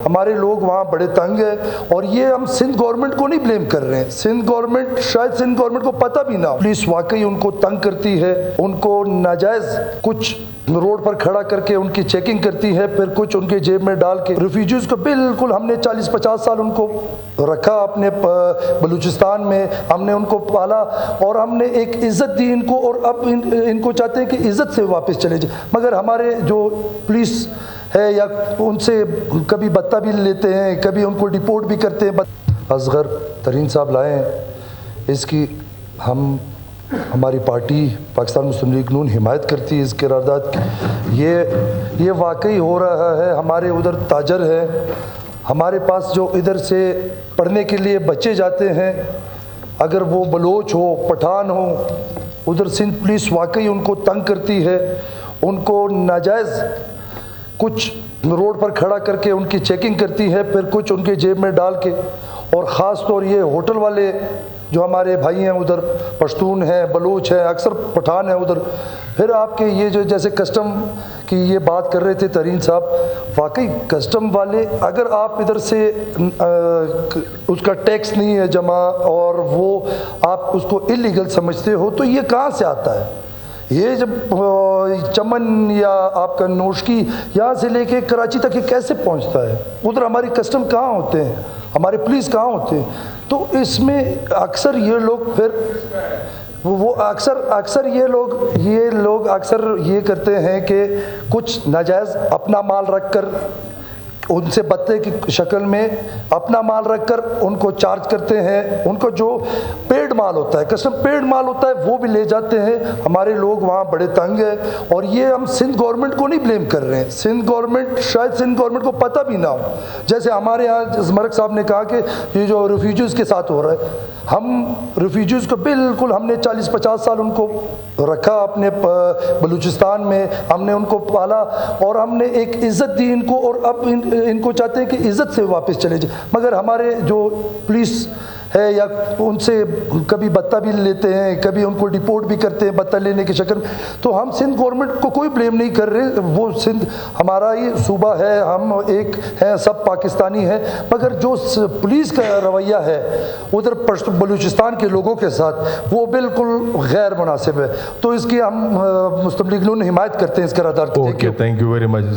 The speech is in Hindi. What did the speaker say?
हमारे लोग वहाँ बड़े तंग हैं और ये हम सिंध गवर्नमेंट को नहीं ब्लेम कर रहे हैं। सिंध गवर्नमेंट, शायद सिंध गवर्नमेंट को पता भी ना हो। पुलिस वाकई उनको तंग करती है, उनको नाजायज कुछ रोड पर खड़ा करके उनकी चेकिंग करती है, फिर कुछ उनके जेब में डाल के। रिफ्यूजीज को बिल्कुल हमने 40-50 साल उनको रखा अपने बलूचिस्तान में, हमने उनको पाला और हमने एक इज्जत दी इनको, और अब इनको चाहते हैं कि इज्जत से वापस चले जाए। मगर हमारे जो पुलिस है या उनसे कभी बत्ता भी लेते हैं, कभी उनको डिपोर्ट भी करते हैं। असगर तरीन साहब लाए हैं, इसकी हमारी पार्टी पाकिस्तान मुस्लिम लीग नून हिमायत करती है इस करारदाद की। ये वाकई हो रहा है। हमारे उधर ताजर है, हमारे पास जो इधर से पढ़ने के लिए बच्चे जाते हैं, अगर वो बलोच हो, पठान हो, उधर सिंध पुलिस वाकई उनको तंग करती है, उनको नाजायज़ कुछ रोड पर खड़ा करके उनकी चेकिंग करती है, फिर कुछ उनके जेब में डाल के। और ख़ास तौर ये होटल वाले जो हमारे भाई हैं उधर, पश्तून हैं, बलूच हैं, अक्सर पठान हैं उधर। फिर आपके ये जो जैसे कस्टम की ये बात कर रहे थे तरीन साहब, वाकई कस्टम वाले, अगर आप इधर से उसका टैक्स नहीं है जमा और वो आप उसको इलीगल समझते हो, तो ये कहाँ से आता है? ये जब चमन या आपका नोशकी यहाँ से लेके कराची तक ये कैसे पहुँचता है? उधर हमारी कस्टम कहाँ होते हैं, हमारे पुलिस कहाँ होते हैं? तो इसमें अक्सर ये लोग फिर वो अक्सर ये लोग अक्सर ये करते हैं कि कुछ नाजायज़ अपना माल रख कर, उनसे बत्ते की शक्ल में अपना माल रखकर उनको चार्ज करते हैं। उनको जो पेड माल होता है, कस्टम पेड माल होता है, वो भी ले जाते हैं। हमारे लोग वहाँ बड़े तंग हैं और ये हम सिंध गवर्नमेंट को नहीं ब्लेम कर रहे हैं। सिंध गवर्नमेंट, शायद सिंध गवर्नमेंट को पता भी ना हो। जैसे हमारे यहाँ मरक साहब ने कहा कि ये जो रिफ्यूजीज़ के साथ हो रहा है, हम रिफ्यूजीज़ को बिल्कुल हमने 40-50 साल उनको रखा अपने बलूचिस्तान में, हमने उनको पाला और हमने एक इज्जत दी इनको, और अब इनको चाहते हैं कि इज्जत से वापस चले जाए। मगर हमारे जो पुलिस है या उनसे कभी बत्ता भी लेते हैं, कभी उनको डिपोर्ट भी करते हैं बत्ता लेने की शक्ल में। तो हम सिंध गवर्नमेंट को कोई ब्लेम नहीं कर रहे, वो सिंध हमारा ही सूबा है, हम एक हैं, सब पाकिस्तानी हैं। मगर जो पुलिस का रवैया है उधर बलूचिस्तान के लोगों के साथ, वो बिल्कुल गैर मुनासिब है। तो इसकी हम मुस्लिम लीग नून हिमायत करते हैं इस करारदाद की। Okay, thank you very much.